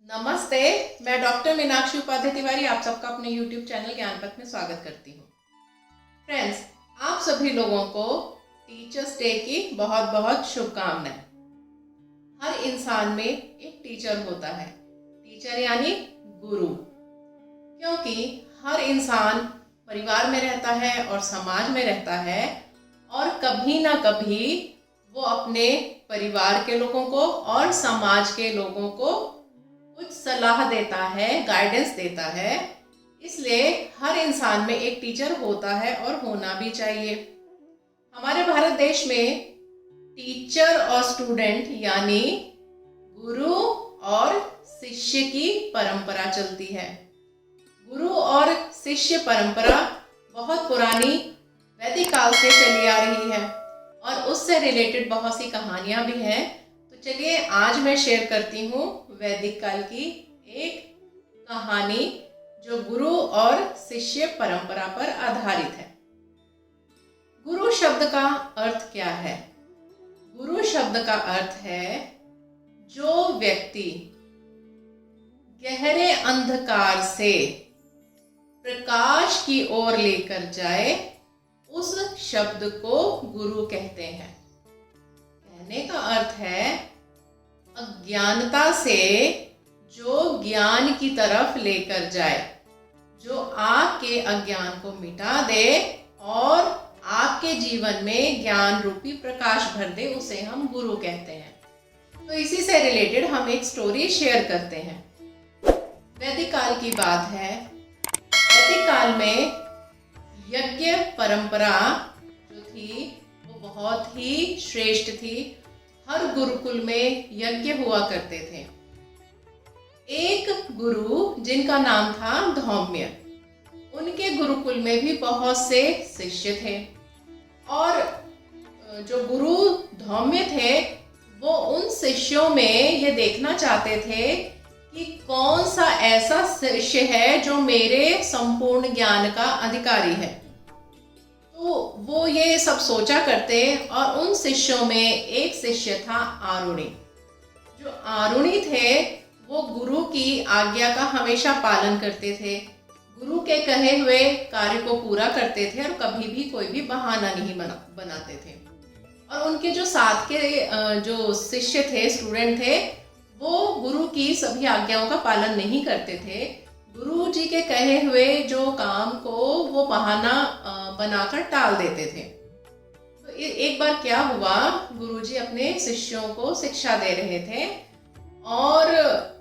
नमस्ते। मैं डॉक्टर मीनाक्षी उपाध्याय तिवारी आप सबका अपने YouTube चैनल ज्ञान पथ में स्वागत करती हूँ। फ्रेंड्स, आप सभी लोगों को टीचर्स डे की बहुत बहुत शुभकामनाएं। हर इंसान में एक टीचर होता है, टीचर यानी गुरु, क्योंकि हर इंसान परिवार में रहता है और समाज में रहता है और कभी ना कभी वो अपने परिवार के लोगों को और समाज के लोगों को कुछ सलाह देता है, गाइडेंस देता है। इसलिए हर इंसान में एक टीचर होता है और होना भी चाहिए। हमारे भारत देश में टीचर और स्टूडेंट यानी गुरु और शिष्य की परंपरा चलती है। गुरु और शिष्य परंपरा बहुत पुरानी वैदिक काल से चली आ रही है और उससे रिलेटेड बहुत सी कहानियां भी हैं। तो चलिए आज मैं शेयर करती हूँ वैदिक काल की एक कहानी जो गुरु और शिष्य परंपरा पर आधारित है। गुरु शब्द का अर्थ क्या है? गुरु शब्द का अर्थ है जो व्यक्ति गहरे अंधकार से प्रकाश की ओर लेकर जाए उस शब्द को गुरु कहते हैं। कहने का अर्थ है अज्ञानता से जो ज्ञान की तरफ लेकर जाए, जो आपके अज्ञान को मिटा दे और आपके जीवन में ज्ञान रूपी प्रकाश भर दे, उसे हम गुरु कहते हैं। तो इसी से रिलेटेड हम एक स्टोरी शेयर करते हैं। वैदिक काल की बात है। वैदिक काल में यज्ञ परंपरा जो थी वो बहुत ही श्रेष्ठ थी। हर गुरुकुल में यज्ञ हुआ करते थे। एक गुरु जिनका नाम था धौम्य, उनके गुरुकुल में भी बहुत से शिष्य थे और जो गुरु धौम्य थे वो उन शिष्यों में ये देखना चाहते थे कि कौन सा ऐसा शिष्य है जो मेरे संपूर्ण ज्ञान का अधिकारी है। तो वो ये सब सोचा करते और उन शिष्यों में एक शिष्य था आरुणि। जो आरुणि थे वो गुरु की आज्ञा का हमेशा पालन करते थे, गुरु के कहे हुए कार्य को पूरा करते थे और कभी भी कोई भी बहाना नहीं बनाते थे। और उनके जो साथ के जो शिष्य थे, स्टूडेंट थे, वो गुरु की सभी आज्ञाओं का पालन नहीं करते थे। गुरु जी के कहे हुए जो काम को वो बहाना बनाकर टाल देते थे। तो एक बार क्या हुआ, गुरु जी अपने शिष्यों को शिक्षा दे रहे थे और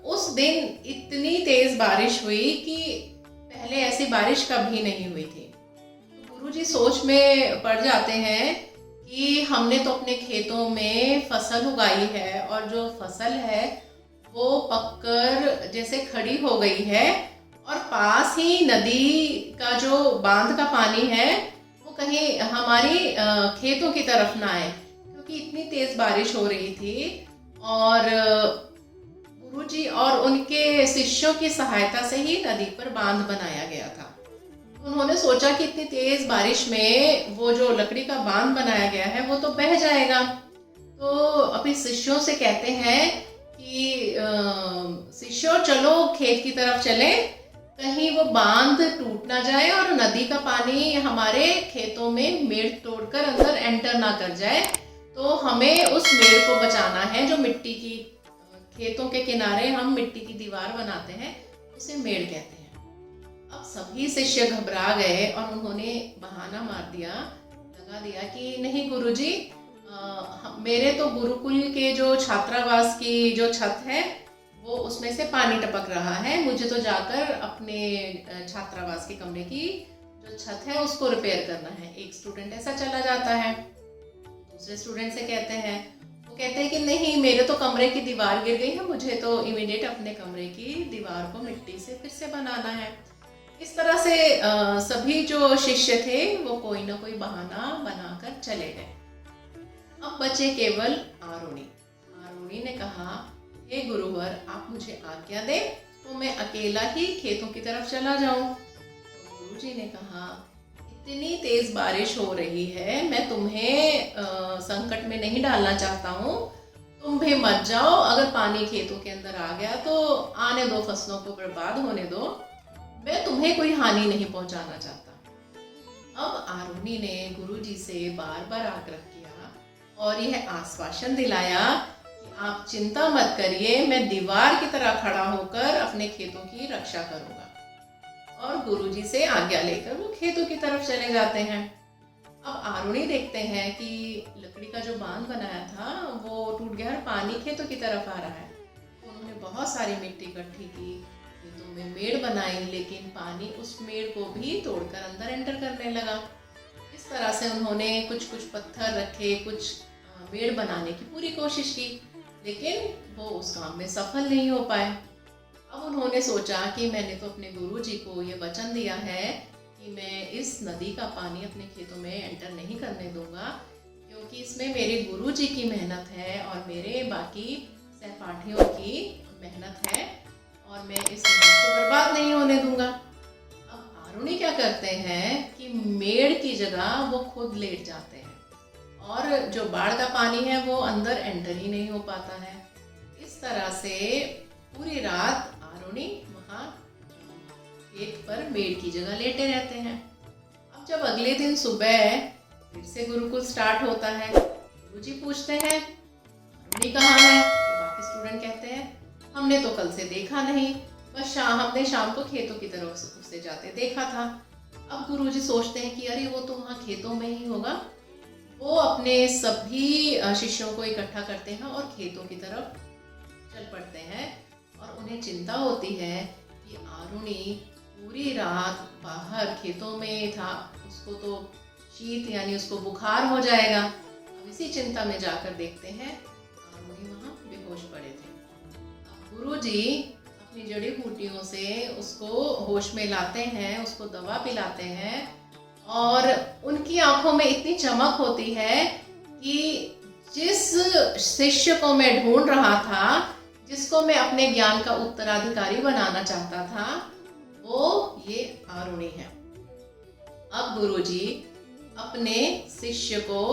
उस दिन इतनी तेज बारिश हुई कि पहले ऐसी बारिश कभी नहीं हुई थी। तो गुरु जी सोच में पड़ जाते हैं कि हमने तो अपने खेतों में फसल उगाई है और जो फसल है वो पककर जैसे खड़ी हो गई है और पास ही नदी का जो बांध का पानी है वो कहीं हमारी खेतों की तरफ ना आए, क्योंकि इतनी तेज बारिश हो रही थी। और गुरुजी और उनके शिष्यों की सहायता से ही नदी पर बांध बनाया गया था। उन्होंने सोचा कि इतनी तेज बारिश में वो जो लकड़ी का बांध बनाया गया है वो तो बह जाएगा। तो अपने शिष्यों से कहते हैं कि शिष्यों चलो खेत की तरफ चले, कहीं वो बांध टूट ना जाए और नदी का पानी हमारे खेतों में मेड़ तोड़कर अंदर एंटर ना कर जाए। तो हमें उस मेड़ को बचाना है, जो मिट्टी की खेतों के किनारे हम मिट्टी की दीवार बनाते हैं उसे मेड़ कहते हैं। अब सभी शिष्य घबरा गए और उन्होंने बहाना लगा दिया कि नहीं गुरुजी, मेरे तो गुरुकुल के जो छात्रावास की जो छत है वो उसमें से पानी टपक रहा है, मुझे तो जाकर अपने छात्रावास के कमरे की जो छत है उसको रिपेयर करना है। एक स्टूडेंट ऐसा चला जाता है, दूसरे स्टूडेंट से कहते हैं, वो कहते हैं कि नहीं मेरे तो कमरे की दीवार गिर गई है, मुझे तो इमीडिएट अपने कमरे की दीवार को मिट्टी से फिर से बनाना है। इस तरह से सभी जो शिष्य थे वो कोई ना कोई बहाना बनाकर चले गए। अब बचे केवल आरुणि। आरुणि ने कहा, हे गुरुवर आप मुझे आज्ञा दे तो मैं अकेला ही खेतों की तरफ चला जाऊं। तो गुरु जी ने कहा, इतनी तेज बारिश हो रही है, मैं तुम्हें संकट में नहीं डालना चाहता हूँ, तुम भी मत जाओ, अगर पानी खेतों के अंदर आ गया तो आने दो, फसलों को बर्बाद होने दो, मैं तुम्हें कोई हानि नहीं पहुंचाना चाहता। अब आरुणि ने गुरुजी से बार बार आग्रह किया और यह आश्वासन दिलाया कि आप चिंता मत करिए, मैं दीवार की तरह खड़ा होकर अपने खेतों की रक्षा करूंगा। और गुरुजी से आज्ञा लेकर वो खेतों की तरफ चले जाते हैं। अब आरुणि देखते हैं कि लकड़ी का जो बांध बनाया था वो टूट गया और पानी खेतों की तरफ आ रहा है। तो उन्होंने बहुत सारी मिट्टी इकट्ठी की, खेतों में मेड़ बनाई, लेकिन पानी उस मेड़ को भी तोड़कर अंदर एंटर करने लगा। इस तरह से उन्होंने कुछ कुछ पत्थर रखे, कुछ मेड़ बनाने की पूरी कोशिश की, लेकिन वो उस काम में सफल नहीं हो पाए। अब उन्होंने सोचा कि मैंने तो अपने गुरुजी को ये वचन दिया है कि मैं इस नदी का पानी अपने खेतों में एंटर नहीं करने दूंगा, क्योंकि इसमें मेरे गुरुजी की मेहनत है और मेरे बाकी सहपाठियों की मेहनत है और मैं इस मेहनत को बर्बाद नहीं होने दूंगा। अब आरुणि क्या करते हैं कि मेड़ की जगह वो खुद लेट जाते हैं और जो बाढ़ का पानी है वो अंदर एंटर ही नहीं हो पाता है। इस तरह से पूरी रात आरुणि वहाँ पेट पर मेड़ की जगह लेटे रहते हैं। अब जब अगले दिन सुबह फिर से गुरुकुल स्टार्ट होता है, गुरुजी पूछते हैं आरुणि कहाँ है? तो बाकी स्टूडेंट कहते हैं हमने तो कल से देखा नहीं, बस हमने शाम को खेतों की तरफ उससे जाते देखा था। अब गुरुजी सोचते हैं कि अरे वो तो वहाँ खेतों में ही होगा। वो अपने सभी शिष्यों को इकट्ठा करते हैं और खेतों की तरफ चल पड़ते हैं और उन्हें चिंता होती है कि आरुणि पूरी रात बाहर खेतों में था, उसको तो शीत यानी उसको बुखार हो जाएगा। अब इसी चिंता में जाकर देखते हैं आरुणि वहाँ बेहोश पड़े थे। अब गुरुजी अपनी जड़ी बूटियों से उसको होश में लाते हैं, उसको दवा पिलाते हैं और उनकी आंखों में इतनी चमक होती है कि जिस शिष्य को मैं ढूंढ रहा था, जिसको मैं अपने ज्ञान का उत्तराधिकारी बनाना चाहता था, वो ये आरुणि है। अब गुरुजी अपने शिष्य को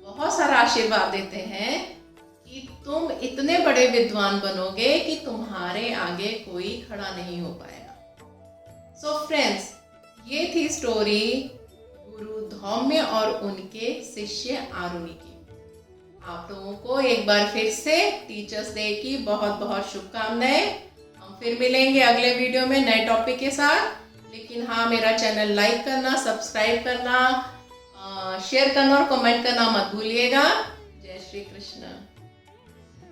बहुत सारा आशीर्वाद देते हैं कि तुम इतने बड़े विद्वान बनोगे कि तुम्हारे आगे कोई खड़ा नहीं हो पाएगा। सो फ्रेंड्स, ये थी स्टोरी गुरु धौम्य और उनके शिष्य आरुणि की। आप लोगों को एक बार फिर से टीचर्स डे की बहुत बहुत शुभकामनाएं। हम फिर मिलेंगे अगले वीडियो में नए टॉपिक के साथ। लेकिन हाँ, मेरा चैनल लाइक करना, सब्सक्राइब करना, शेयर करना और कमेंट करना मत भूलिएगा। जय श्री कृष्ण।